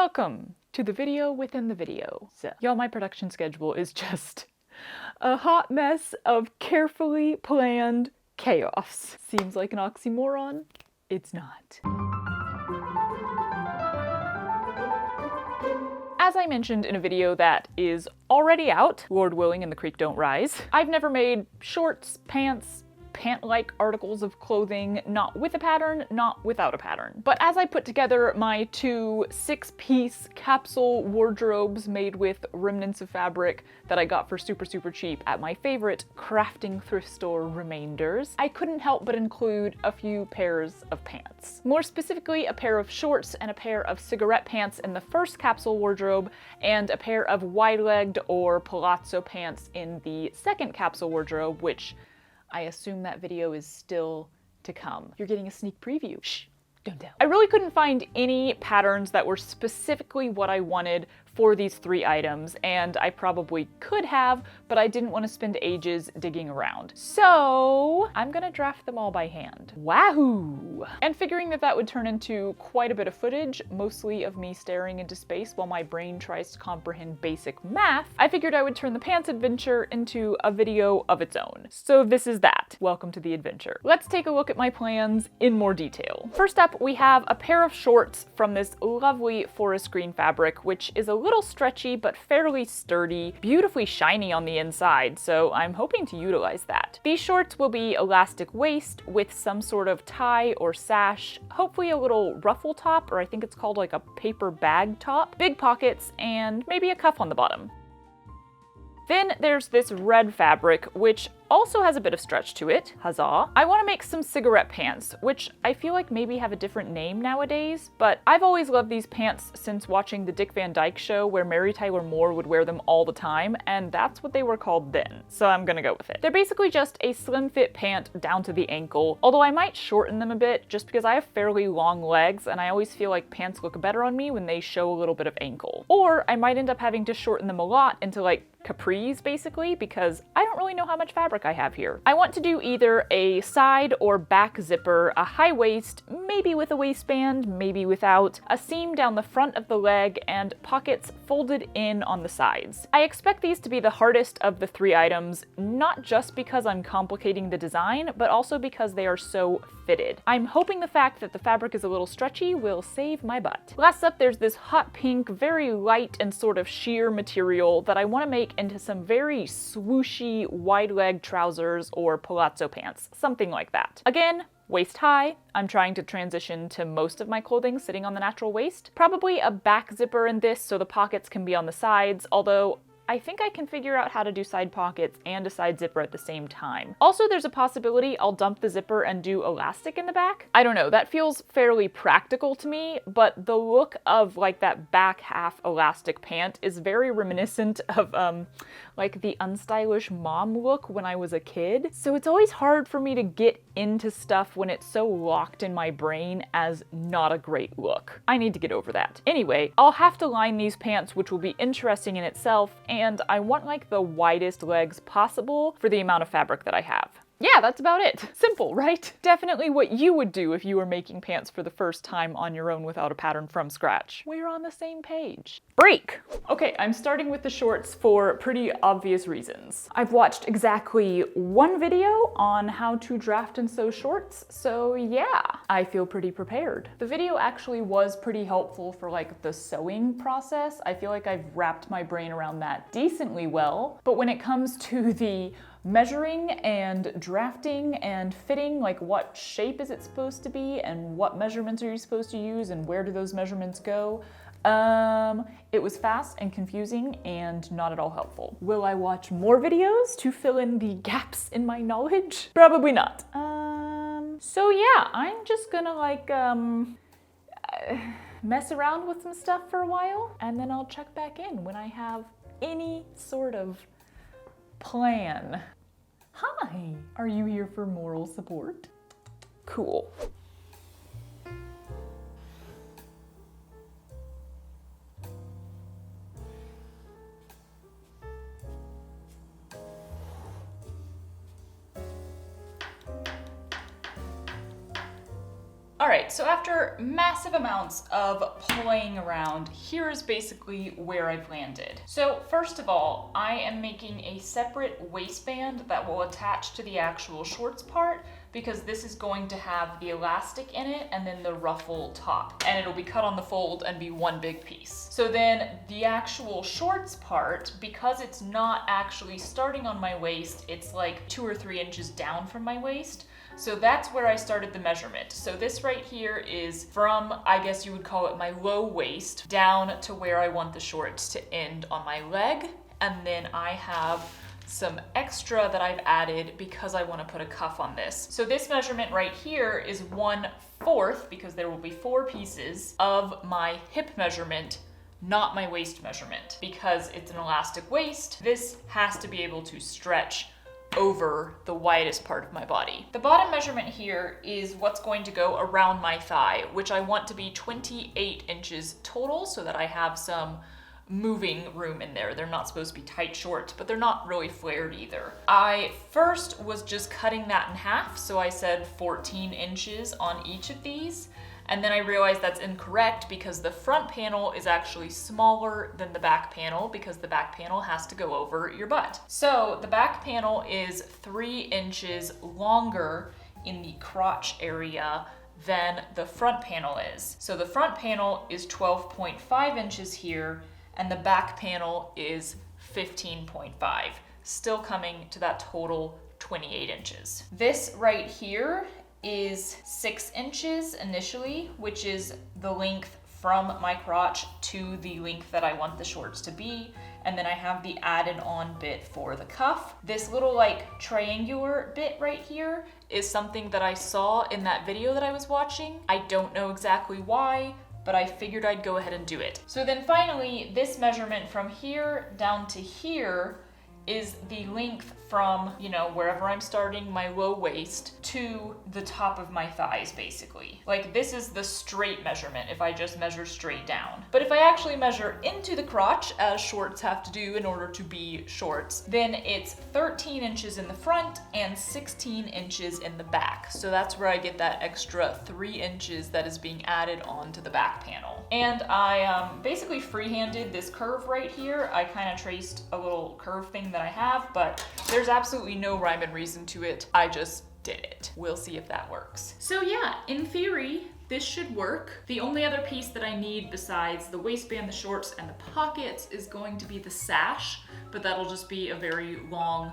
Welcome to the video within the video. So, y'all, my production schedule is just a hot mess of carefully planned chaos. Seems like an oxymoron? It's not. As I mentioned in a video that is already out, Lord willing and the creek don't rise, I've never made shorts, pants, pant-like articles of clothing, not with a pattern, not without a pattern. But as I put together my two 6-piece capsule wardrobes made with remnants of fabric that I got for super cheap at my favorite crafting thrift store, Remainders, I couldn't help but include a few pairs of pants. More specifically, a pair of shorts and a pair of cigarette pants in the first capsule wardrobe, and a pair of wide-legged or palazzo pants in the second capsule wardrobe, which I assume that video is still to come. You're getting a sneak preview. Shh, don't tell. I really couldn't find any patterns that were specifically what I wanted for these 3 items, and I probably could have, but I didn't want to spend ages digging around. So I'm gonna draft them all by hand. Wahoo! And figuring that that would turn into quite a bit of footage, mostly of me staring into space while my brain tries to comprehend basic math, I figured I would turn the pants adventure into a video of its own. So this is that. Welcome to the adventure. Let's take a look at my plans in more detail. First up, we have a pair of shorts from this lovely forest green fabric, which is a little stretchy but fairly sturdy, beautifully shiny on the inside, so I'm hoping to utilize that. These shorts will be elastic waist with some sort of tie or sash, hopefully a little ruffle top, or I think it's called like a paper bag top, big pockets, and maybe a cuff on the bottom. Then there's this red fabric, which also has a bit of stretch to it, huzzah. I want to make some cigarette pants, which I feel like maybe have a different name nowadays, but I've always loved these pants since watching the Dick Van Dyke Show where Mary Tyler Moore would wear them all the time, and that's what they were called then, so I'm gonna go with it. They're basically just a slim fit pant down to the ankle, although I might shorten them a bit just because I have fairly long legs and I always feel like pants look better on me when they show a little bit of ankle. Or I might end up having to shorten them a lot into like capris basically, because I don't really know how much fabric I have here. I want to do either a side or back zipper, a high waist, maybe with a waistband, maybe without, a seam down the front of the leg, and pockets folded in on the sides. I expect these to be the hardest of the 3 items, not just because I'm complicating the design, but also because they are so fitted. I'm hoping the fact that the fabric is a little stretchy will save my butt. Last up, there's this hot pink, very light and sort of sheer material that I want to make into some very swooshy wide leg trousers or palazzo pants, something like that. Again, waist high. I'm trying to transition to most of my clothing sitting on the natural waist. Probably a back zipper in this so the pockets can be on the sides, although I think I can figure out how to do side pockets and a side zipper at the same time. Also, there's a possibility I'll dump the zipper and do elastic in the back. I don't know, that feels fairly practical to me, but the look of like that back half elastic pant is very reminiscent of like the unstylish mom look when I was a kid. So it's always hard for me to get into stuff when it's so locked in my brain as not a great look. I need to get over that. Anyway, I'll have to line these pants, which will be interesting in itself, and I want like the widest legs possible for the amount of fabric that I have. Yeah, that's about it. Simple, right? Definitely what you would do if you were making pants for the first time on your own without a pattern from scratch. We're on the same page. Break! Okay, I'm starting with the shorts for pretty obvious reasons. I've watched exactly 1 video on how to draft and sew shorts, so yeah, I feel pretty prepared. The video actually was pretty helpful for like the sewing process. I feel like I've wrapped my brain around that decently well, but when it comes to the measuring and drafting and fitting, like what shape is it supposed to be and what measurements are you supposed to use and where do those measurements go? It was fast and confusing and not at all helpful. Will I watch more videos to fill in the gaps in my knowledge? Probably not. So yeah, I'm just gonna like, mess around with some stuff for a while and then I'll check back in when I have any sort of plan. Hi, are you here for moral support? Cool. All All right, so after massive amounts of playing around, here is basically where I've landed. So first of all, I am making a separate waistband that will attach to the actual shorts part, because this is going to have the elastic in it and then the ruffle top, and it'll be cut on the fold and be one big piece. So then the actual shorts part, because it's not actually starting on my waist, it's like 2 or 3 inches down from my waist. So that's where I started the measurement. So this right here is from, I guess you would call it my low waist, down to where I want the shorts to end on my leg. And then I have some extra that I've added because I want to put a cuff on this. So this measurement right here is 1/4, because there will be 4 pieces of my hip measurement, not my waist measurement. Because it's an elastic waist, this has to be able to stretch over the widest part of my body. The bottom measurement here is what's going to go around my thigh, which I want to be 28 inches total, so that I have some moving room in there. They're not supposed to be tight shorts, but they're not really flared either. I first was just cutting that in half, so I said 14 inches on each of these, and then I realized that's incorrect because the front panel is actually smaller than the back panel, because the back panel has to go over your butt. So the back panel is 3 inches longer in the crotch area than the front panel is. So the front panel is 12.5 inches here, and the back panel is 15.5, still coming to that total 28 inches. This right here is 6 inches initially, which is the length from my crotch to the length that I want the shorts to be. And then I have the added on bit for the cuff. This little like triangular bit right here is something that I saw in that video that I was watching. I don't know exactly why, but I figured I'd go ahead and do it. So then finally, this measurement from here down to here is the length from, you know, wherever I'm starting my low waist to the top of my thighs, basically. Like, this is the straight measurement if I just measure straight down. But if I actually measure into the crotch, as shorts have to do in order to be shorts, then it's 13 inches in the front and 16 inches in the back. So that's where I get that extra 3 inches that is being added on to the back panel. And I basically freehanded this curve right here. I kind of traced a little curve thing that I have, but there's absolutely no rhyme and reason to it. I just did it. We'll see if that works. So yeah, in theory, this should work. The only other piece that I need besides the waistband, the shorts, and the pockets is going to be the sash, but that'll just be a very long,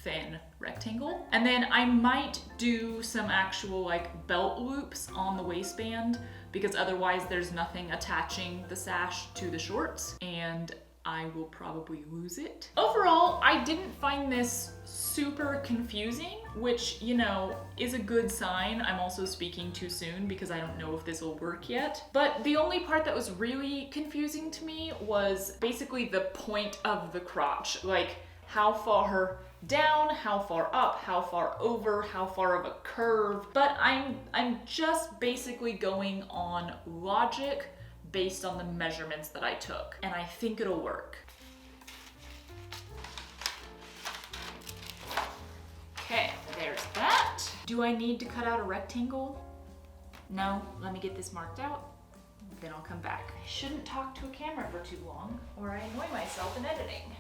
thin rectangle. And then I might do some actual like belt loops on the waistband, because otherwise there's nothing attaching the sash to the shorts, and I will probably lose it. Overall, I didn't find this super confusing, which, you know, is a good sign. I'm also speaking too soon because I don't know if this will work yet. But the only part that was really confusing to me was basically the point of the crotch. Like, how far down, how far up, how far over, how far of a curve. But I'm just basically going on logic based on the measurements that I took, and I think it'll work. Okay, there's that. Do I need to cut out a rectangle? No, let me get this marked out, then I'll come back. I shouldn't talk to a camera for too long, or I annoy myself in editing.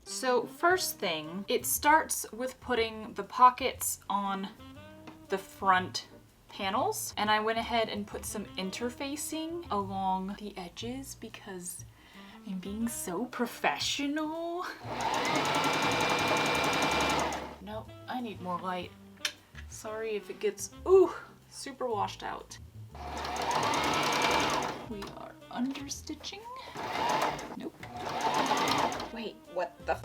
So first thing, it starts with putting the pockets on the front panels, and I went ahead and put some interfacing along the edges because I'm being so professional. No, I need more light. Sorry if it gets, super washed out. We are understitching. Nope. Wait, what the f***?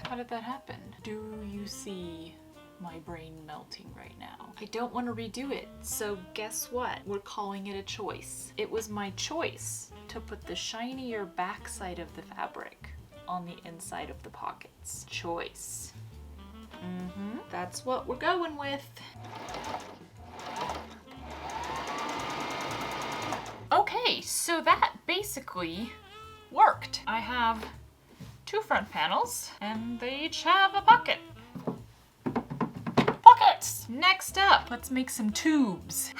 How did that happen? Do you see my brain melting right now? I don't want to redo it, so guess what? We're calling it a choice. It was my choice to put the shinier backside of the fabric on the inside of the pockets. Choice. That's what we're going with. Okay, Okay, so that basically worked. I have 2 front panels, and they each have a pocket. Pockets! Next up, let's make some tubes.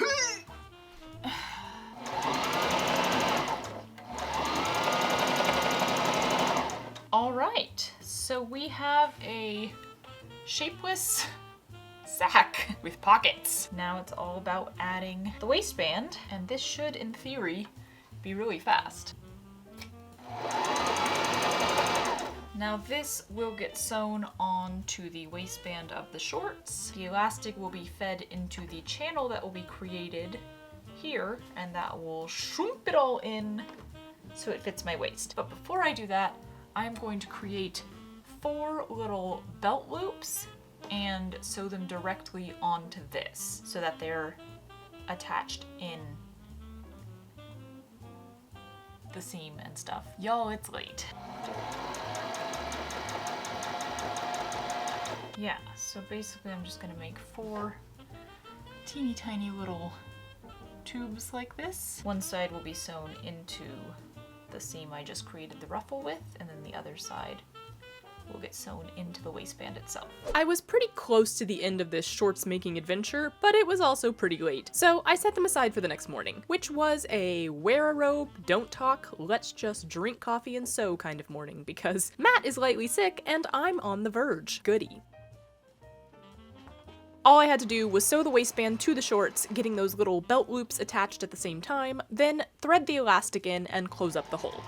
All right, so we have a shapeless sack with pockets. Now it's all about adding the waistband, and this should, in theory, be really fast. Now this will get sewn onto the waistband of the shorts. The elastic will be fed into the channel that will be created here, and that will shroomp it all in so it fits my waist. But before I do that, I'm going to create 4 little belt loops and sew them directly onto this so that they're attached in the seam and stuff. Y'all, it's late. Yeah, so basically I'm just gonna make 4 teeny tiny little tubes like this. One side will be sewn into the seam I just created the ruffle with, and then the other side will get sewn into the waistband itself. I was pretty close to the end of this shorts making adventure, but it was also pretty late. So I set them aside for the next morning, which was a wear a robe, don't talk, let's just drink coffee and sew kind of morning, because Matt is lightly sick and I'm on the verge. Goody. All I had to do was sew the waistband to the shorts, getting those little belt loops attached at the same time, then thread the elastic in and close up the hole.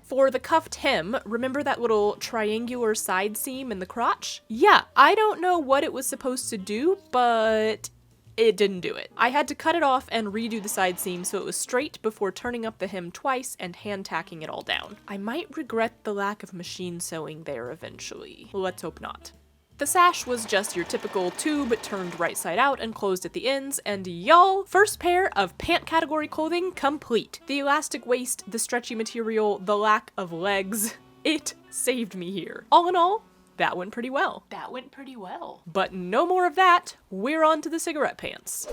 For the cuffed hem, remember that little triangular side seam in the crotch? Yeah, I don't know what it was supposed to do, but it didn't do it. I had to cut it off and redo the side seam so it was straight before turning up the hem twice and hand tacking it all down. I might regret the lack of machine sewing there eventually. Let's hope not. The sash was just your typical tube turned right side out and closed at the ends, and y'all, first pair of pant category clothing complete. The elastic waist, the stretchy material, the lack of legs, it saved me here. All in all, that went pretty well. That went pretty well. But no more of that, we're on to the cigarette pants.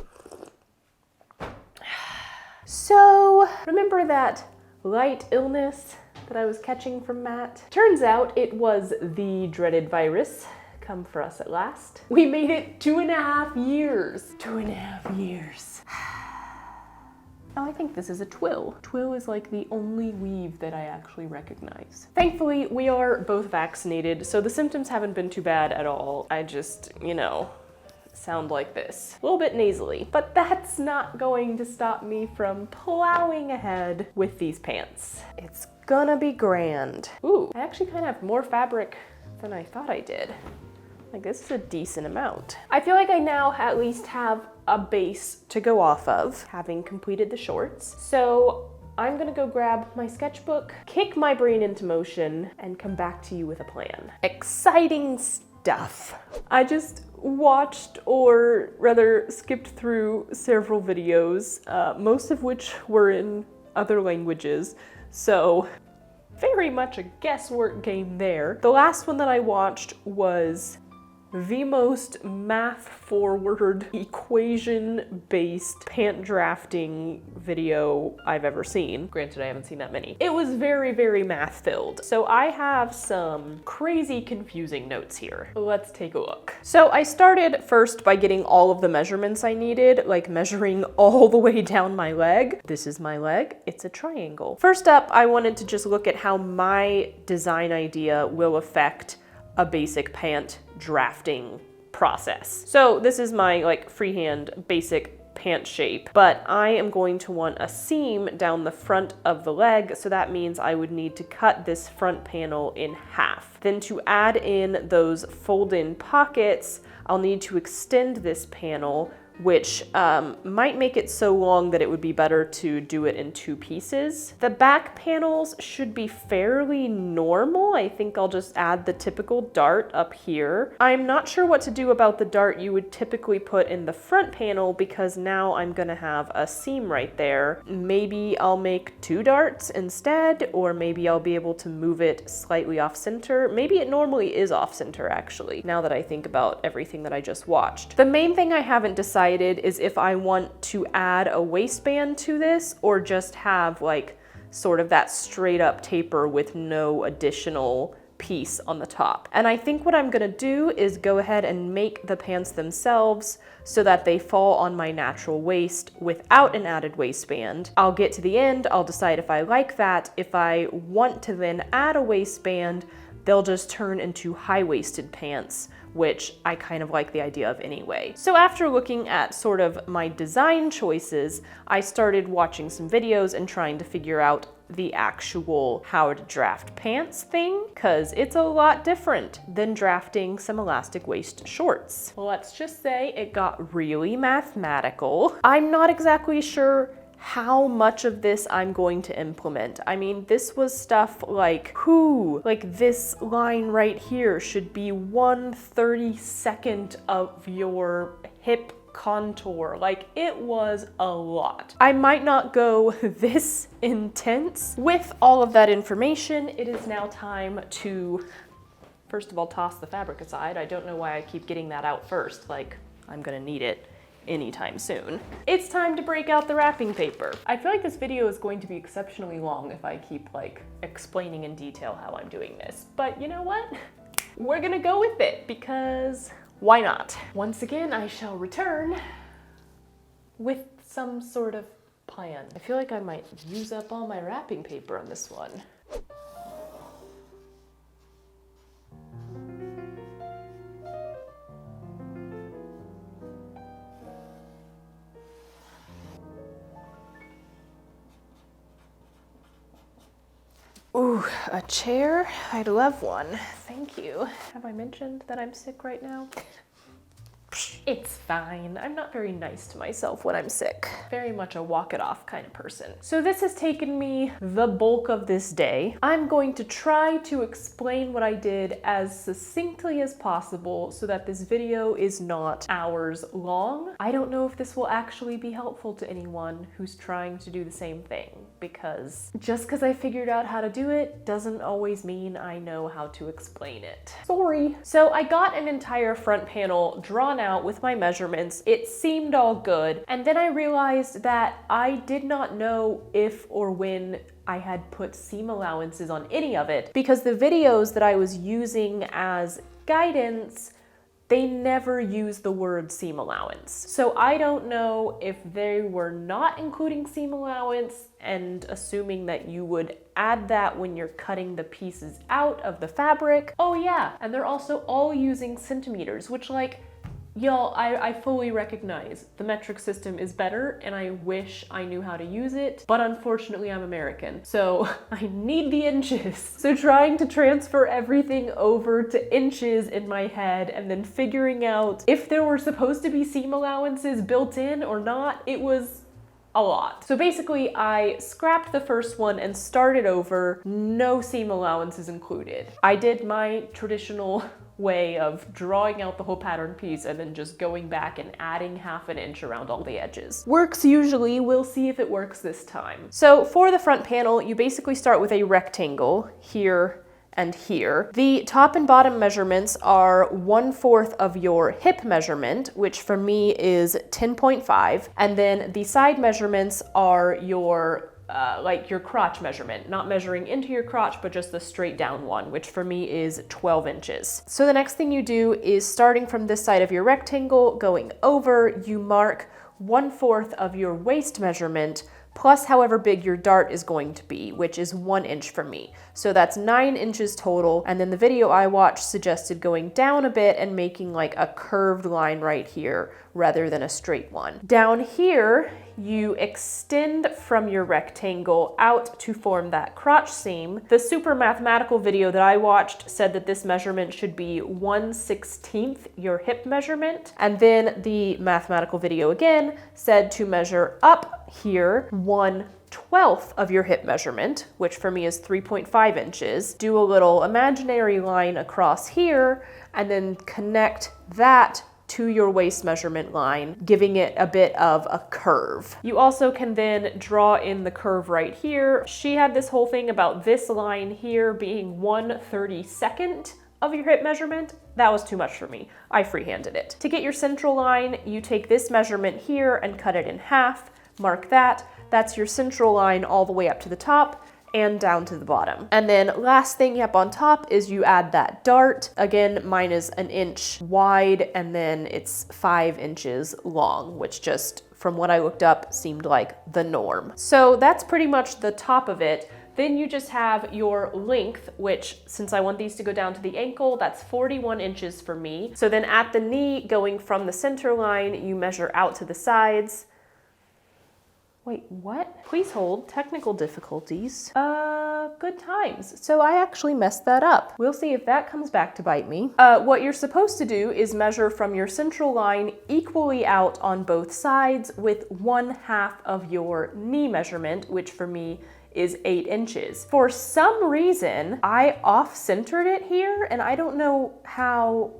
So, remember that light illness that I was catching from Matt? Turns out it was the dreaded virus. Come for us at last. We made it 2.5 years. 2.5 years. Oh, I think this is a twill. Twill is like the only weave that I actually recognize. Thankfully, we are both vaccinated, so the symptoms haven't been too bad at all. I just, sound like this. A little bit nasally, but that's not going to stop me from plowing ahead with these pants. It's gonna be grand. Ooh, I actually kind of have more fabric than I thought I did. Like, this is a decent amount. I feel like I now at least have a base to go off of, having completed the shorts. So I'm gonna go grab my sketchbook, kick my brain into motion, and come back to you with a plan. Exciting stuff. I just watched, or rather skipped through several videos, most of which were in other languages. So very much a guesswork game there. The last one that I watched was the most math-forward, equation-based pant drafting video I've ever seen. Granted, I haven't seen that many. It was very, very math-filled. So I have some crazy confusing notes here. Let's take a look. So I started first by getting all of the measurements I needed, like measuring all the way down my leg. This is my leg. It's a triangle. First up, I wanted to just look at how my design idea will affect a basic pant drafting process. So this is my freehand basic pant shape, but I am going to want a seam down the front of the leg, so that means I would need to cut this front panel in half. Then to add in those fold-in pockets, I'll need to extend this panel which might make it so long that it would be better to do it in 2 pieces. The back panels should be fairly normal. I think I'll just add the typical dart up here. I'm not sure what to do about the dart you would typically put in the front panel because now I'm gonna have a seam right there. Maybe I'll make 2 darts instead, or maybe I'll be able to move it slightly off center. Maybe it normally is off center actually, now that I think about everything that I just watched. The main thing I haven't decided is if I want to add a waistband to this or just have like sort of that straight up taper with no additional piece on the top. And I think what I'm gonna do is go ahead and make the pants themselves so that they fall on my natural waist without an added waistband. I'll get to the end, I'll decide if I like that. If I want to then add a waistband, they'll just turn into high-waisted pants, which I kind of like the idea of anyway. So after looking at sort of my design choices, I started watching some videos and trying to figure out the actual how to draft pants thing, because it's a lot different than drafting some elastic waist shorts. Let's just say it got really mathematical. I'm not exactly sure how much of this I'm going to implement. I mean, this was stuff like, this line right here should be 1/32 of your hip contour. Like, it was a lot. I might not go this intense. With all of that information, it is now time to, first of all, toss the fabric aside. I don't know why I keep getting that out first. Like, I'm gonna need it anytime soon. It's time to break out the wrapping paper. I feel like this video is going to be exceptionally long if I keep like explaining in detail how I'm doing this. But you know what? We're gonna go with it because why not? Once again, I shall return with some sort of plan. I feel like I might use up all my wrapping paper on this one. Ooh, a chair? I'd love one. Thank you. Have I mentioned that I'm sick right now? It's fine. I'm not very nice to myself when I'm sick. Very much a walk it off kind of person. So this has taken me the bulk of this day. I'm going to try to explain what I did as succinctly as possible so that this video is not hours long. I don't know if this will actually be helpful to anyone who's trying to do the same thing, because just because I figured out how to do it doesn't always mean I know how to explain it. Sorry. So I got an entire front panel drawn out with my measurements. It seemed all good. And then I realized that I did not know if or when I had put seam allowances on any of it, because the videos that I was using as guidance, they never use the word seam allowance. So I don't know if they were not including seam allowance and assuming that you would add that when you're cutting the pieces out of the fabric. Oh yeah, and they're also all using centimeters, which, like, y'all, I fully recognize the metric system is better and I wish I knew how to use it, but unfortunately I'm American, so I need the inches. So trying to transfer everything over to inches in my head and then figuring out if there were supposed to be seam allowances built in or not, it was a lot. So basically I scrapped the first one and started over, no seam allowances included. I did my traditional way of drawing out the whole pattern piece and then just going back and adding ½ inch around all the edges. Works usually, we'll see if it works this time. So for the front panel, you basically start with a rectangle here and here. The top and bottom measurements are 1/4 of your hip measurement, which for me is 10.5, and then the side measurements are your like your crotch measurement, not measuring into your crotch, but just the straight down one, which for me is 12 inches. So the next thing you do is, starting from this side of your rectangle, going over, you mark 1/4 of your waist measurement, plus however big your dart is going to be, which is 1 inch for me. So that's 9 inches total. And then the video I watched suggested going down a bit and making like a curved line right here rather than a straight one. Down here, you extend from your rectangle out to form that crotch seam. The super mathematical video that I watched said that this measurement should be 1/16 your hip measurement. And then the mathematical video again said to measure up here 1/12 of your hip measurement, which for me is 3.5 inches. Do a little imaginary line across here and then connect that to your waist measurement line, giving it a bit of a curve. You also can then draw in the curve right here. She had this whole thing about this line here being 1/32 of your hip measurement. That was too much for me. I freehanded it. To get your central line, you take this measurement here and cut it in half, mark that. That's your central line all the way up to the top and down to the bottom. And then last thing up on top is you add that dart. Again, mine is 1 inch wide and then it's 5 inches long, which just from what I looked up seemed like the norm. So that's pretty much the top of it. Then you just have your length, which since I want these to go down to the ankle, that's 41 inches for me. So then at the knee, going from the center line, you measure out to the sides. Wait, what? Please hold. Technical difficulties. Good times. So I actually messed that up. We'll see if that comes back to bite me. What you're supposed to do is measure from your central line equally out on both sides with 1/2 of your knee measurement, which for me is 8 inches. For some reason, I off-centered it here, and I don't know how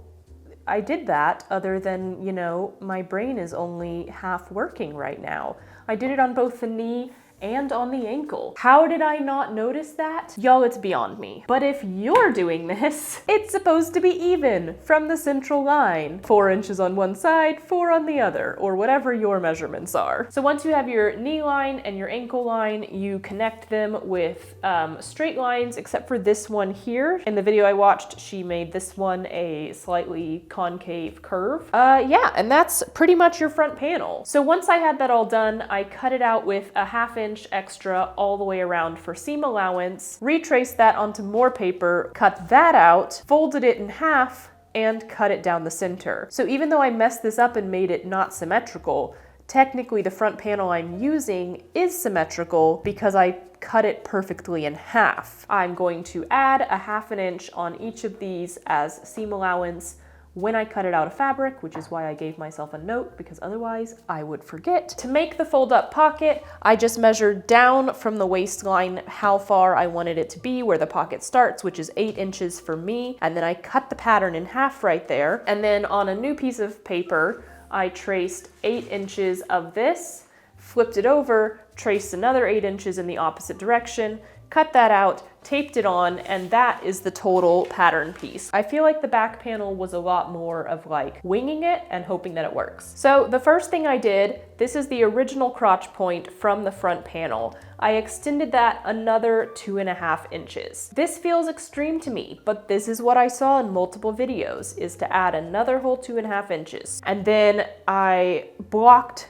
I did that other than, you know, my brain is only half working right now. I did it on both the knee and on the ankle. How did I not notice that? Y'all, it's beyond me. But if you're doing this, it's supposed to be even from the central line. 4 inches on one side, 4 on the other, or whatever your measurements are. So once you have your knee line and your ankle line, you connect them with straight lines, except for this one here. In the video I watched, she made this one a slightly concave curve. Yeah, and that's pretty much your front panel. So once I had that all done, I cut it out with a 1/2 inch extra all the way around for seam allowance, retraced that onto more paper, cut that out, folded it in half, and cut it down the center. So even though I messed this up and made it not symmetrical, technically the front panel I'm using is symmetrical because I cut it perfectly in half. I'm going to add a 1/2 inch on each of these as seam allowance when I cut it out of fabric, which is why I gave myself a note, because otherwise I would forget. To make the fold up pocket, I just measured down from the waistline how far I wanted it to be, where the pocket starts, which is 8 inches for me. And then I cut the pattern in half right there. And then on a new piece of paper, I traced 8 inches of this, flipped it over, traced another 8 inches in the opposite direction, cut that out, taped it on, and that is the total pattern piece. I feel like the back panel was a lot more of like winging it and hoping that it works. So the first thing I did, this is the original crotch point from the front panel. I extended that another 2.5 inches. This feels extreme to me, but this is what I saw in multiple videos, is to add another whole 2.5 inches. And then I blocked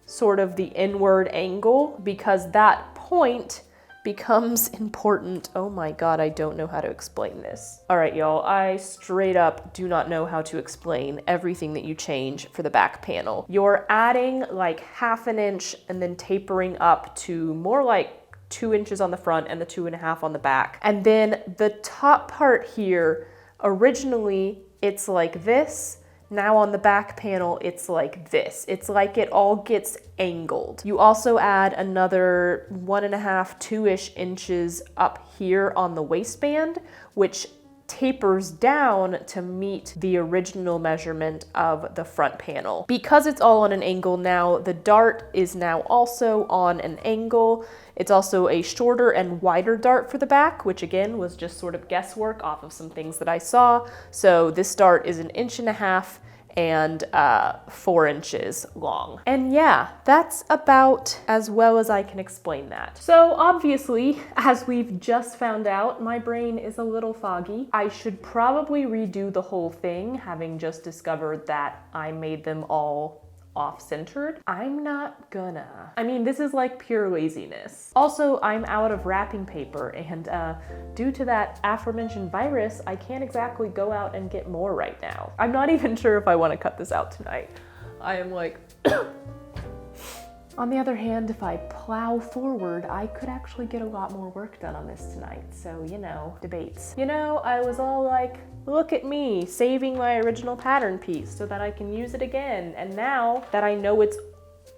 sort of the inward angle because that point becomes important. Oh my God, I don't know how to explain this. All right, y'all, I straight up do not know how to explain everything that you change for the back panel. You're adding like 1/2 inch and then tapering up to more like 2 inches on the front and the 2.5 on the back. And then the top part here, originally it's like this. Now on the back panel, it's like this. It's like it all gets angled. You also add another 1.5, 2-ish inches up here on the waistband, which tapers down to meet the original measurement of the front panel. Because it's all on an angle now, the dart is now also on an angle. It's also a shorter and wider dart for the back, which again was just sort of guesswork off of some things that I saw. So this dart is 1.5 inches and 4 inches long. And yeah, that's about as well as I can explain that. So obviously, as we've just found out, my brain is a little foggy. I should probably redo the whole thing, having just discovered that I made them all off-centered. I'm not gonna. I mean, this is like pure laziness. Also, I'm out of wrapping paper, and due to that aforementioned virus, I can't exactly go out and get more right now. I'm not even sure if I want to cut this out tonight. I am like... On the other hand, if I plow forward, I could actually get a lot more work done on this tonight. So, you know, debates. You know, I was all like, look at me saving my original pattern piece so that I can use it again. And now that I know it's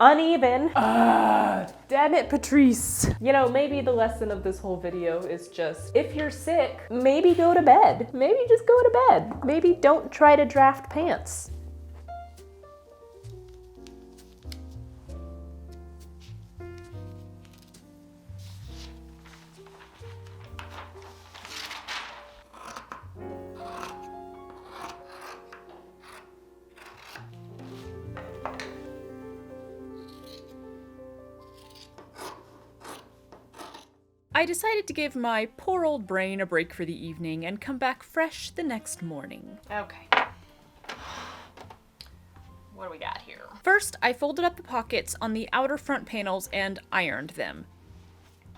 uneven, damn it, Patrice. You know, maybe the lesson of this whole video is just, if you're sick, maybe go to bed. Maybe just go to bed. Maybe don't try to draft pants. I decided to give my poor old brain a break for the evening and come back fresh the next morning. Okay. What do we got here? First, I folded up the pockets on the outer front panels and ironed them.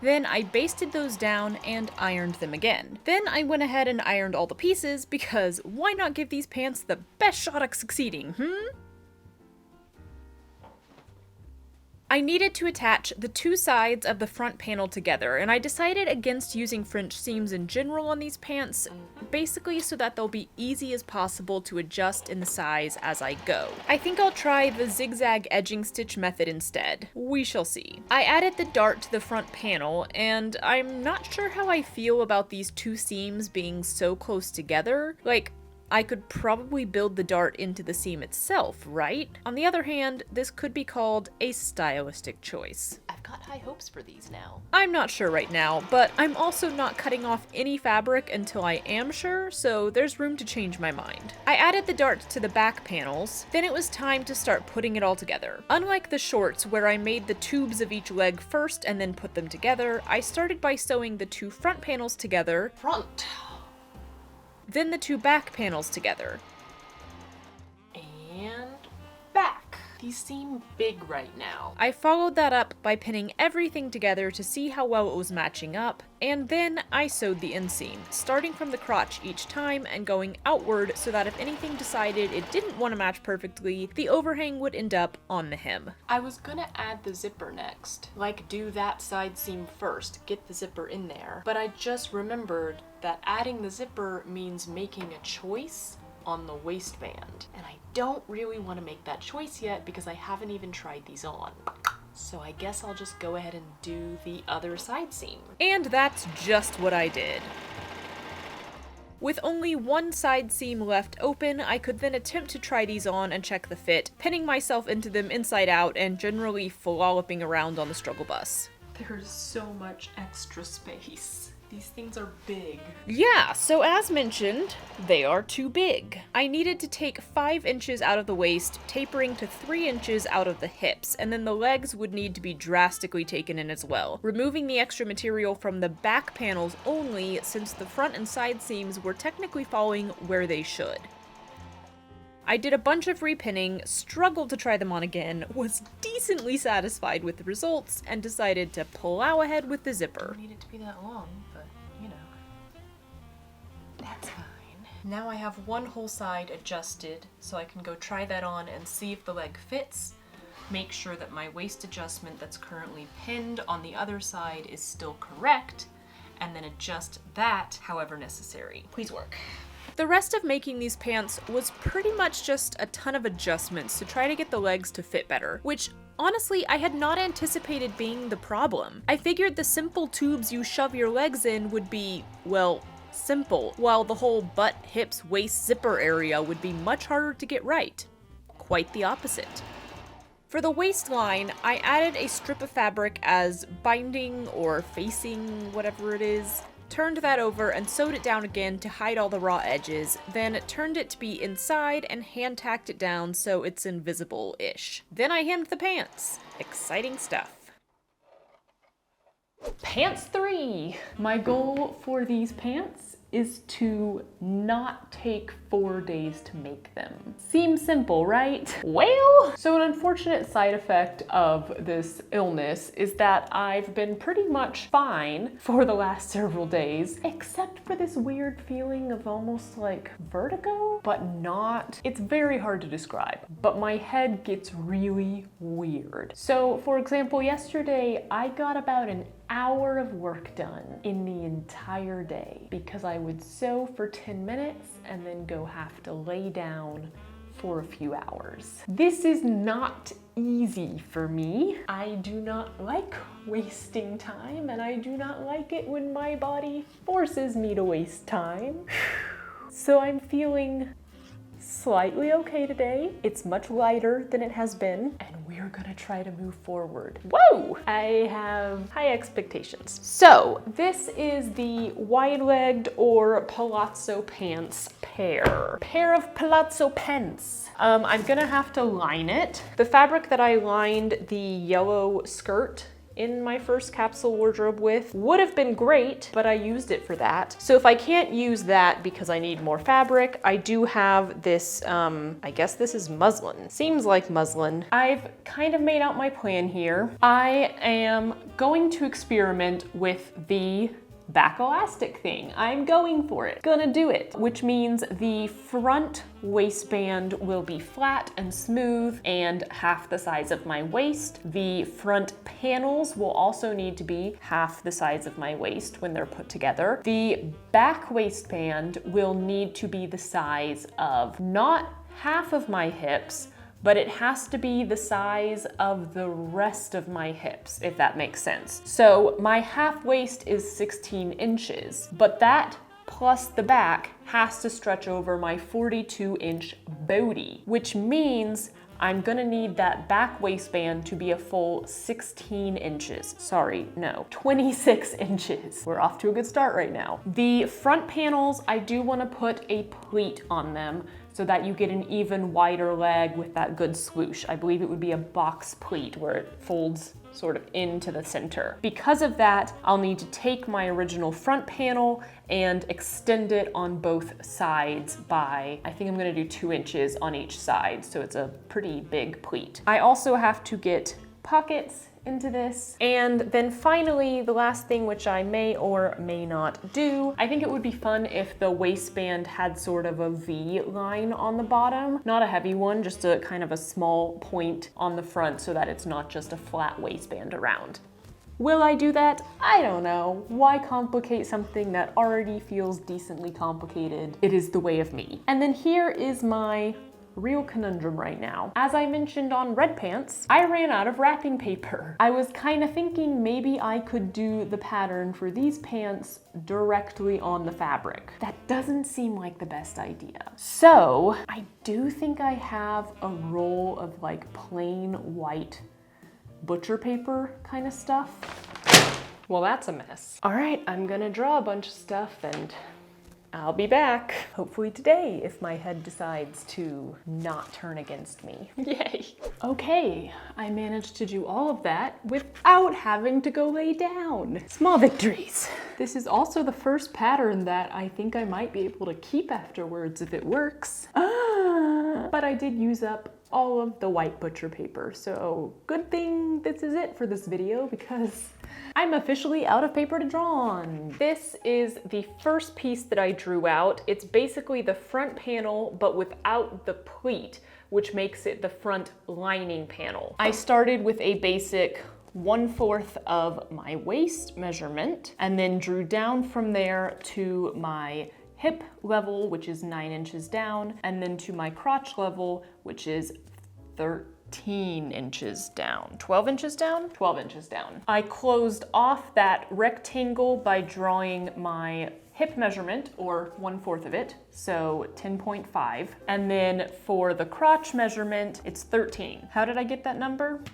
Then I basted those down and ironed them again. Then I went ahead and ironed all the pieces because why not give these pants the best shot at succeeding, I needed to attach the two sides of the front panel together, and I decided against using French seams in general on these pants, basically so that they'll be easy as possible to adjust in the size as I go. I think I'll try the zigzag edging stitch method instead. We shall see. I added the dart to the front panel, and I'm not sure how I feel about these two seams being so close together. Like, I could probably build the dart into the seam itself, right? On the other hand, this could be called a stylistic choice. I've got high hopes for these now. I'm not sure right now, but I'm also not cutting off any fabric until I am sure, so there's room to change my mind. I added the dart to the back panels, then it was time to start putting it all together. Unlike the shorts, where I made the tubes of each leg first and then put them together, I started by sewing the two front panels together. Then the two back panels together. And back. These seem big right now. I followed that up by pinning everything together to see how well it was matching up, and then I sewed the inseam, starting from the crotch each time and going outward so that if anything decided it didn't want to match perfectly, the overhang would end up on the hem. I was gonna add the zipper next. Like, do that side seam first, get the zipper in there. But I just remembered that adding the zipper means making a choice on the waistband. And I don't really want to make that choice yet because I haven't even tried these on. So I guess I'll just go ahead and do the other side seam. And that's just what I did. With only one side seam left open, I could then attempt to try these on and check the fit, pinning myself into them inside out and generally flopping around on the struggle bus. There's so much extra space. These things are big. Yeah, so as mentioned, they are too big. I needed to take 5 inches out of the waist, tapering to 3 inches out of the hips, and then the legs would need to be drastically taken in as well, removing the extra material from the back panels only since the front and side seams were technically falling where they should. I did a bunch of repinning, struggled to try them on again, was decently satisfied with the results, and decided to plow ahead with the zipper. Don't need it to be that long, but you know. That's fine. Now I have one whole side adjusted, so I can go try that on and see if the leg fits. Make sure that my waist adjustment that's currently pinned on the other side is still correct, and then adjust that however necessary. Please work. The rest of making these pants was pretty much just a ton of adjustments to try to get the legs to fit better, which honestly I had not anticipated being the problem. I figured the simple tubes you shove your legs in would be, well, simple, while the whole butt, hips, waist zipper area would be much harder to get right. Quite the opposite. For the waistline, I added a strip of fabric as binding or facing, whatever it is, turned that over and sewed it down again to hide all the raw edges, then turned it to be inside and hand tacked it down so it's invisible-ish. Then I hemmed the pants. Exciting stuff. Pants 3! My goal for these pants is to not take 4 days to make them. Seems simple, right? Well, so an unfortunate side effect of this illness is that I've been pretty much fine for the last several days, except for this weird feeling of almost like vertigo, but not. It's very hard to describe, but my head gets really weird. So for example, yesterday I got about an hour of work done in the entire day because I would sew for 10 minutes and then go have to lay down for a few hours. This is not easy for me. I do not like wasting time, and I do not like it when my body forces me to waste time. So I'm feeling slightly okay today. It's much lighter than it has been, and we're gonna try to move forward. Whoa! I have high expectations. So this is the wide-legged or palazzo pants pair of palazzo pants. I'm gonna have to line it. The fabric that I lined the yellow skirt in my first capsule wardrobe with would have been great, but I used it for that. So if I can't use that because I need more fabric, I do have this, I guess this is muslin. Seems like muslin. I've kind of made out my plan here. I am going to experiment with the back elastic thing. I'm going for it. Gonna do it. Which means the front waistband will be flat and smooth and half the size of my waist. The front panels will also need to be half the size of my waist when they're put together. The back waistband will need to be the size of not half of my hips, but it has to be the size of the rest of my hips, if that makes sense. So my half waist is 16 inches, but that plus the back has to stretch over my 42-inch booty, which means I'm gonna need that back waistband to be a full 16 inches. Sorry, no, 26 inches. We're off to a good start right now. The front panels, I do wanna put a pleat on them so that you get an even wider leg with that good swoosh. I believe it would be a box pleat where it folds sort of into the center. Because of that, I'll need to take my original front panel and extend it on both sides by, I think I'm gonna do 2 inches on each side, so it's a pretty big pleat. I also have to get pockets into this. And then finally, the last thing, which I may or may not do, I think it would be fun if the waistband had sort of a V line on the bottom, not a heavy one, just a kind of a small point on the front so that it's not just a flat waistband around. Will I do that? I don't know. Why complicate something that already feels decently complicated? It is the way of me. And then here is my real conundrum right now. As I mentioned on Red Pants, I ran out of wrapping paper. I was kind of thinking maybe I could do the pattern for these pants directly on the fabric. That doesn't seem like the best idea. So I do think I have a roll of like plain white butcher paper kind of stuff. Well, that's a mess. All right, I'm gonna draw a bunch of stuff and I'll be back, hopefully today, if my head decides to not turn against me. Yay. Okay, I managed to do all of that without having to go lay down. Small victories. This is also the first pattern that I think I might be able to keep afterwards if it works. But I did use up all of the white butcher paper, so good thing this is it for this video because I'm officially out of paper to draw on. This is the first piece that I drew out. It's basically the front panel, but without the pleat, which makes it the front lining panel. I started with a basic 1/4 of my waist measurement and then drew down from there to my hip level, which is 9 inches down, and then to my crotch level, which is 13 inches down. 12 inches down? 12 inches down. I closed off that rectangle by drawing my hip measurement, or 1/4 of it, so 10.5. And then for the crotch measurement, it's 13. How did I get that number?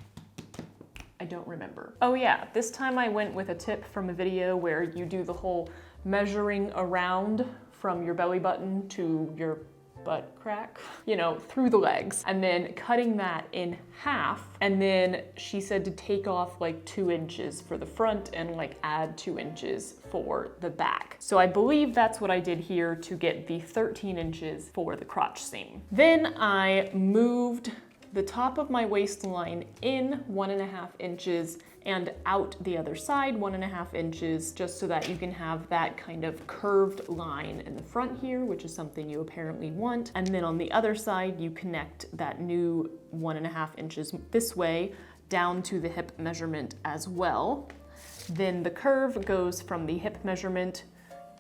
I don't remember. Oh yeah, this time I went with a tip from a video where you do the whole measuring around from your belly button to your butt crack, you know, through the legs, and then cutting that in half. And then she said to take off like 2 inches for the front and like add 2 inches for the back. So I believe that's what I did here to get the 13 inches for the crotch seam. Then I moved the top of my waistline in 1.5 inches and out the other side 1.5 inches, just so that you can have that kind of curved line in the front here, which is something you apparently want. And then on the other side, you connect that new 1.5 inches this way down to the hip measurement as well. Then the curve goes from the hip measurement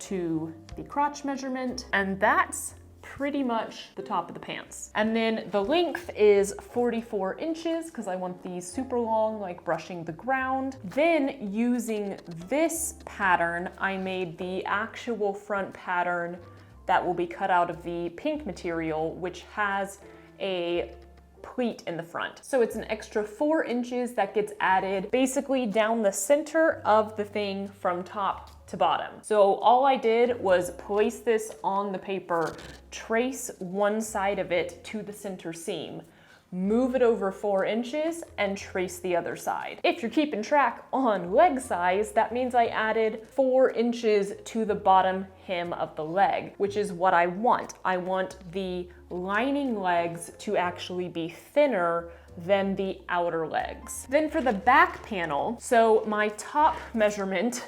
to the crotch measurement, and that's pretty much the top of the pants. And then the length is 44 inches because I want these super long, like brushing the ground. Then using this pattern, I made the actual front pattern that will be cut out of the pink material, which has a pleat in the front. So it's an extra 4 inches that gets added basically down the center of the thing from top to bottom. So all I did was place this on the paper, trace one side of it to the center seam, move it over 4 inches, and trace the other side. If you're keeping track on leg size, that means I added 4 inches to the bottom hem of the leg, which is what I want. I want the lining legs to actually be thinner than the outer legs. Then for the back panel, so my top measurement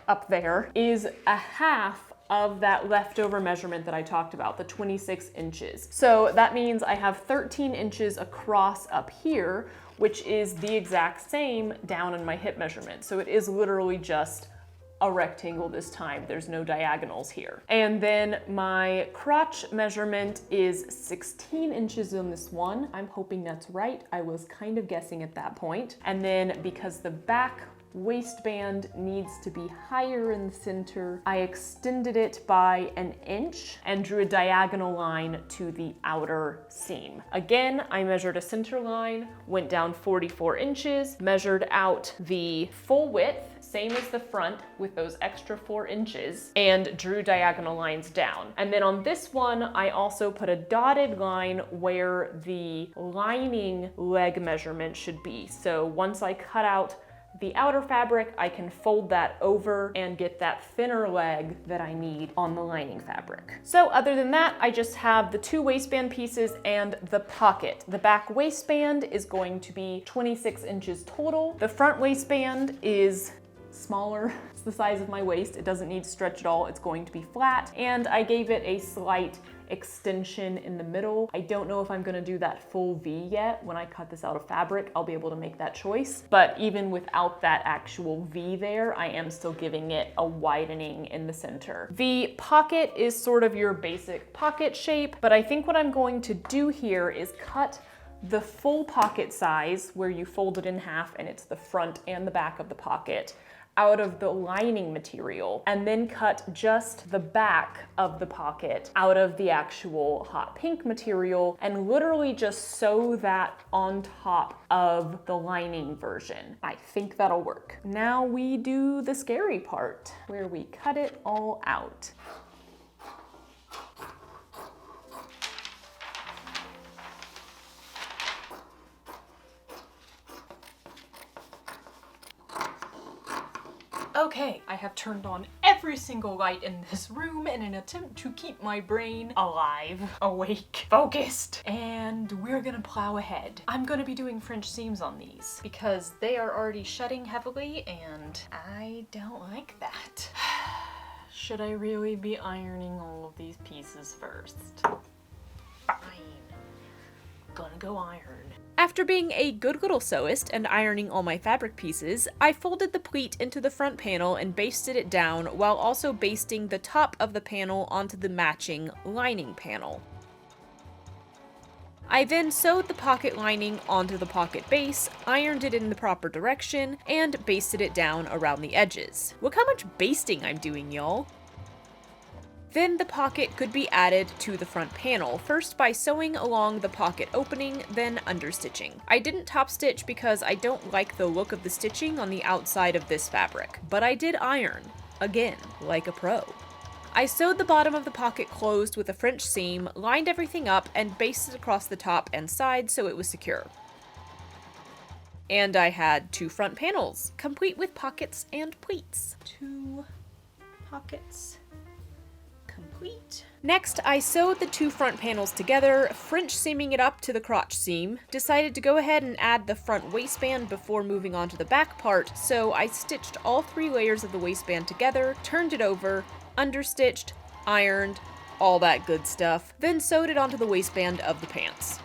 up there is a half of that leftover measurement that I talked about, the 26 inches. So that means I have 13 inches across up here, which is the exact same down in my hip measurement. So it is literally just a rectangle this time. There's no diagonals here. And then my crotch measurement is 16 inches on this one. I'm hoping that's right. I was kind of guessing at that point. And then because the back waistband needs to be higher in the center, I extended it by 1 inch and drew a diagonal line to the outer seam. Again, I measured a center line, went down 44 inches, measured out the full width, same as the front with those extra 4 inches, and drew diagonal lines down. And then on this one, I also put a dotted line where the lining leg measurement should be. So once I cut out the outer fabric, I can fold that over and get that thinner leg that I need on the lining fabric. So other than that, I just have the 2 waistband pieces and the pocket. The back waistband is going to be 26 inches total. The front waistband is smaller. It's the size of my waist. It doesn't need to stretch at all. It's going to be flat. And I gave it a slight extension in the middle. I don't know if I'm gonna do that full V yet. When I cut this out of fabric, I'll be able to make that choice. But even without that actual V there, I am still giving it a widening in the center. The pocket is sort of your basic pocket shape, but I think what I'm going to do here is cut the full pocket size where you fold it in half and it's the front and the back of the pocket out of the lining material, and then cut just the back of the pocket out of the actual hot pink material and literally just sew that on top of the lining version. I think that'll work. Now we do the scary part where we cut it all out. Okay, I have turned on every single light in this room in an attempt to keep my brain alive, awake, focused, and we're gonna plow ahead. I'm gonna be doing French seams on these because they are already shedding heavily and I don't like that. Should I really be ironing all of these pieces first? Fine. Gonna go iron. After being a good little sewist and ironing all my fabric pieces, I folded the pleat into the front panel and basted it down while also basting the top of the panel onto the matching lining panel. I then sewed the pocket lining onto the pocket base, ironed it in the proper direction, and basted it down around the edges. Look how much basting I'm doing, y'all! Then the pocket could be added to the front panel, first by sewing along the pocket opening, then understitching. I didn't top stitch because I don't like the look of the stitching on the outside of this fabric, but I did iron, again, like a pro. I sewed the bottom of the pocket closed with a French seam, lined everything up, and basted across the top and side so it was secure. And I had 2 front panels, complete with pockets and pleats. 2 pockets complete. Next, I sewed the 2 front panels together, French seaming it up to the crotch seam. Decided to go ahead and add the front waistband before moving on to the back part, so I stitched all 3 layers of the waistband together, turned it over, understitched, ironed, all that good stuff, then sewed it onto the waistband of the pants.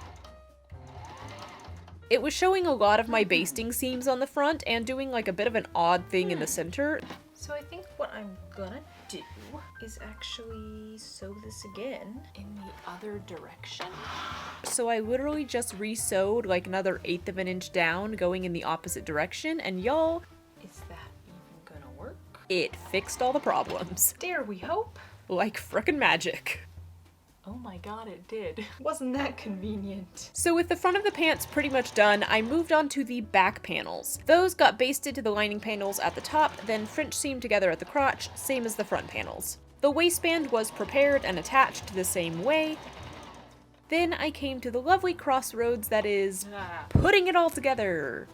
It was showing a lot of my basting seams on the front and doing like a bit of an odd thing in the center. So I think what I'm gonna do is actually sew this again in the other direction. So I literally just re-sewed like another 1/8 of an inch down, going in the opposite direction, and y'all, Is that even gonna work? it fixed all the problems. Dare we hope? Like frickin' magic. Oh my god, it did. Wasn't that convenient? So with the front of the pants pretty much done, I moved on to the back panels. Those got basted to the lining panels at the top, then French seamed together at the crotch, same as the front panels. The waistband was prepared and attached the same way. Then I came to the lovely crossroads that is putting it all together,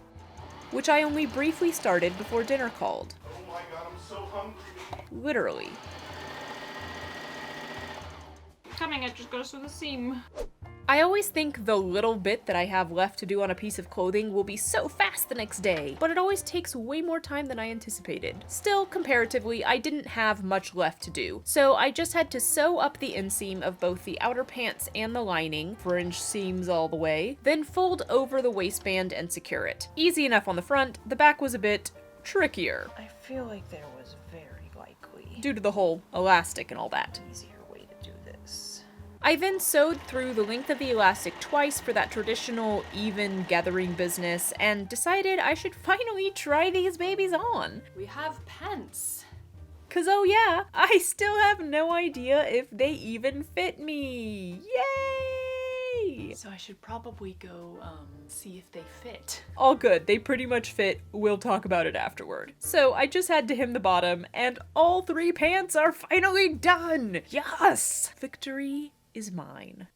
which I only briefly started before dinner called. Oh my god, I'm so hungry. Literally. Coming, I just gotta sew the seam. I always think the little bit that I have left to do on a piece of clothing will be so fast the next day, but it always takes way more time than I anticipated. Still, comparatively, I didn't have much left to do, so I just had to sew up the inseam of both the outer pants and the lining, French seams all the way, then fold over the waistband and secure it. Easy enough on the front, the back was a bit trickier, I feel like there was very likely due to the whole elastic and all that. easier way to do this. I then sewed through the length of the elastic twice for that traditional even gathering business and decided I should finally try these babies on. We have pants. Cause oh yeah, I still have no idea if they even fit me. Yay! So I should probably go, see if they fit. All good, they pretty much fit. We'll talk about it afterward. So I just had to hem the bottom and all 3 pants are finally done! Yes! Victory is mine.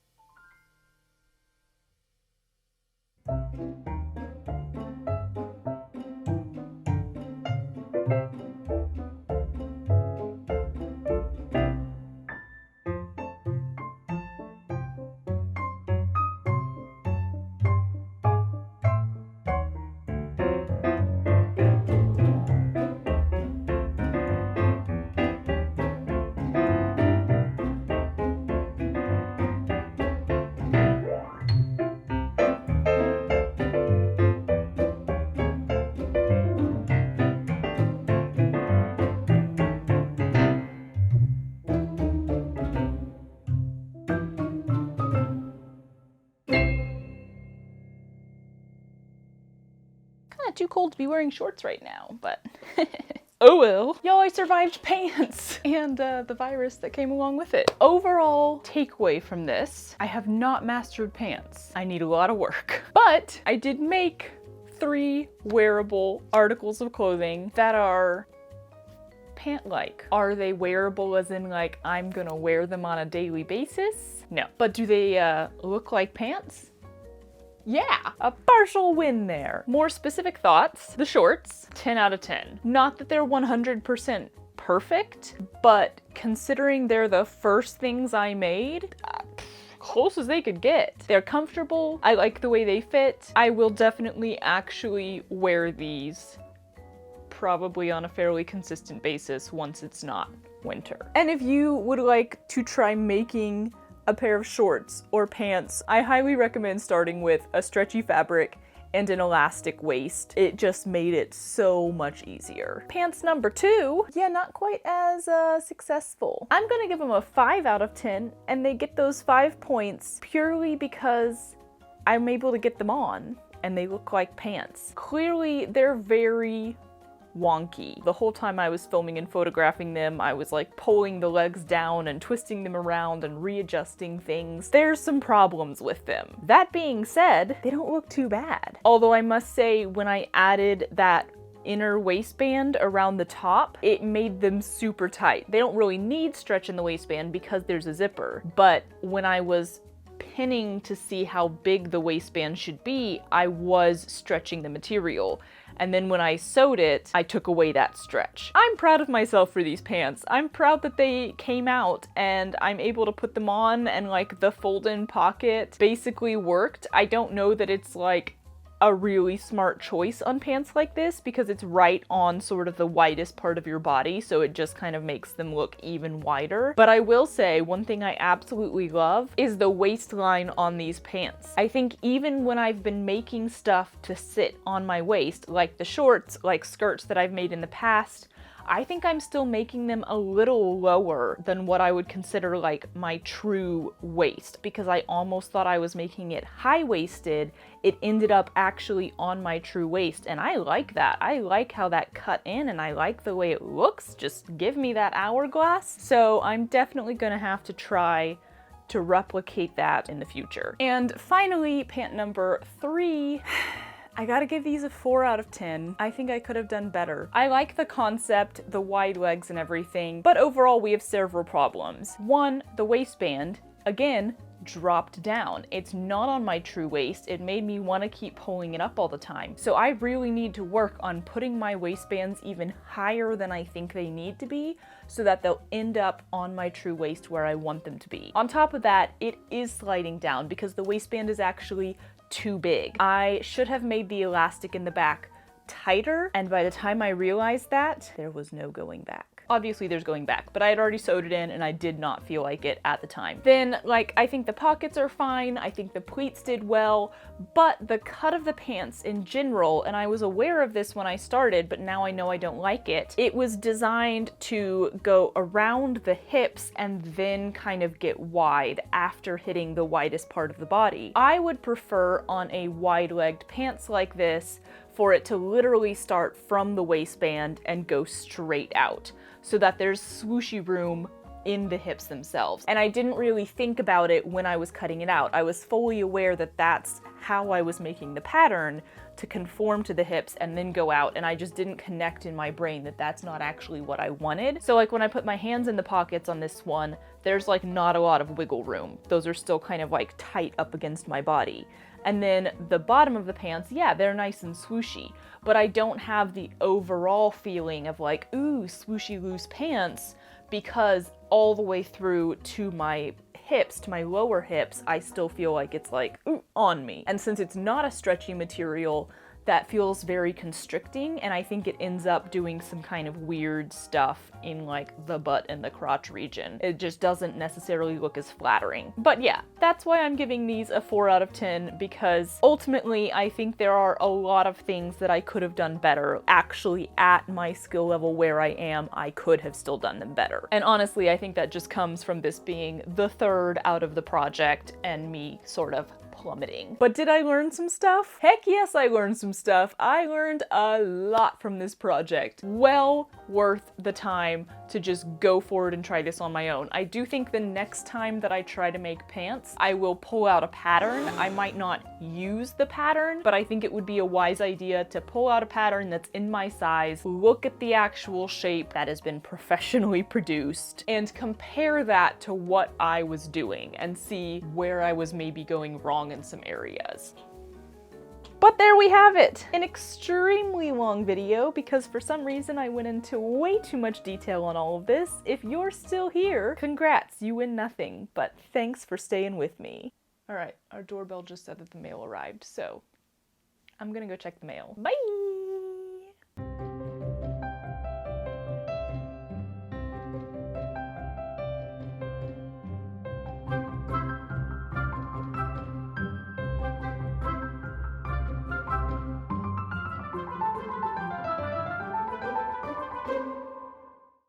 Too cold to be wearing shorts right now, but oh well. Y'all, I survived pants and the virus that came along with it. Overall takeaway from this, I have not mastered pants. I need a lot of work, but I did make 3 wearable articles of clothing that are pant-like. Are they wearable as in like I'm gonna wear them on a daily basis? No. But do they look like pants? Yeah, a partial win there. More specific thoughts, the shorts, 10 out of 10. Not that they're 100% perfect, but considering they're the first things I made, close as they could get. They're comfortable, I like the way they fit. I will definitely actually wear these probably on a fairly consistent basis once it's not winter. And if you would like to try making a pair of shorts or pants, I highly recommend starting with a stretchy fabric and an elastic waist. It just made it so much easier. Pants number 2, yeah, not quite as successful. I'm gonna give them a 5 out of 10, and they get those 5 points purely because I'm able to get them on and they look like pants. Clearly, they're very wonky. The whole time I was filming and photographing them, I was like pulling the legs down and twisting them around and readjusting things. There's some problems with them. That being said, they don't look too bad. Although I must say, when I added that inner waistband around the top, it made them super tight. They don't really need stretch in the waistband because there's a zipper, but when I was pinning to see how big the waistband should be, I was stretching the material. And then when I sewed it, I took away that stretch. I'm proud of myself for these pants. I'm proud that they came out and I'm able to put them on, and like the fold-in pocket basically worked. I don't know that it's like a really smart choice on pants like this because it's right on sort of the widest part of your body, so it just kind of makes them look even wider. But I will say one thing I absolutely love is the waistline on these pants. I think even when I've been making stuff to sit on my waist, like the shorts, like skirts that I've made in the past, I think I'm still making them a little lower than what I would consider like my true waist, because I almost thought I was making it high-waisted. It ended up actually on my true waist, and I like that. I like how that cut in, and I like the way it looks. Just give me that hourglass. So I'm definitely gonna have to try to replicate that in the future. And finally, pant number 3. I gotta give these a 4 out of 10. I think I could have done better. I like the concept, the wide legs and everything, but overall we have several problems. One, the waistband, again, dropped down. It's not on my true waist. It made me want to keep pulling it up all the time. So I really need to work on putting my waistbands even higher than I think they need to be so that they'll end up on my true waist where I want them to be. On top of that, it is sliding down because the waistband is actually too big. I should have made the elastic in the back tighter, and by the time I realized that, there was no going back. Obviously there's going back, but I had already sewed it in and I did not feel like it at the time. Then, like, I think the pockets are fine, I think the pleats did well, but the cut of the pants in general, and I was aware of this when I started, but now I know I don't like it, it was designed to go around the hips and then kind of get wide after hitting the widest part of the body. I would prefer on a wide-legged pants like this for it to literally start from the waistband and go straight out, so that there's swooshy room in the hips themselves. And I didn't really think about it when I was cutting it out. I was fully aware that that's how I was making the pattern, to conform to the hips and then go out, and I just didn't connect in my brain that that's not actually what I wanted. So like when I put my hands in the pockets on this one, there's like not a lot of wiggle room. Those are still kind of like tight up against my body. And then the bottom of the pants, yeah, they're nice and swooshy, but I don't have the overall feeling of like, ooh, swooshy loose pants, because all the way through to my hips, to my lower hips, I still feel like it's like, ooh, on me. And since it's not a stretchy material, that feels very constricting, and I think it ends up doing some kind of weird stuff in like the butt and the crotch region. It just doesn't necessarily look as flattering. But yeah, that's why I'm giving these a 4 out of 10, because ultimately I think there are a lot of things that I could have done better. Actually, at my skill level where I am, I could have still done them better. And honestly, I think that just comes from this being the 3rd out of the project and me sort of plummeting. But did I learn some stuff? Heck yes, I learned some stuff. I learned a lot from this project. Well worth the time to just go forward and try this on my own. I do think the next time that I try to make pants, I will pull out a pattern. I might not use the pattern, but I think it would be a wise idea to pull out a pattern that's in my size, look at the actual shape that has been professionally produced, and compare that to what I was doing and see where I was maybe going wrong in some areas. But there we have it! An extremely long video because for some reason I went into way too much detail on all of this. If you're still here, congrats, you win nothing, but thanks for staying with me. Alright, our doorbell just said that the mail arrived, so I'm gonna go check the mail. Bye!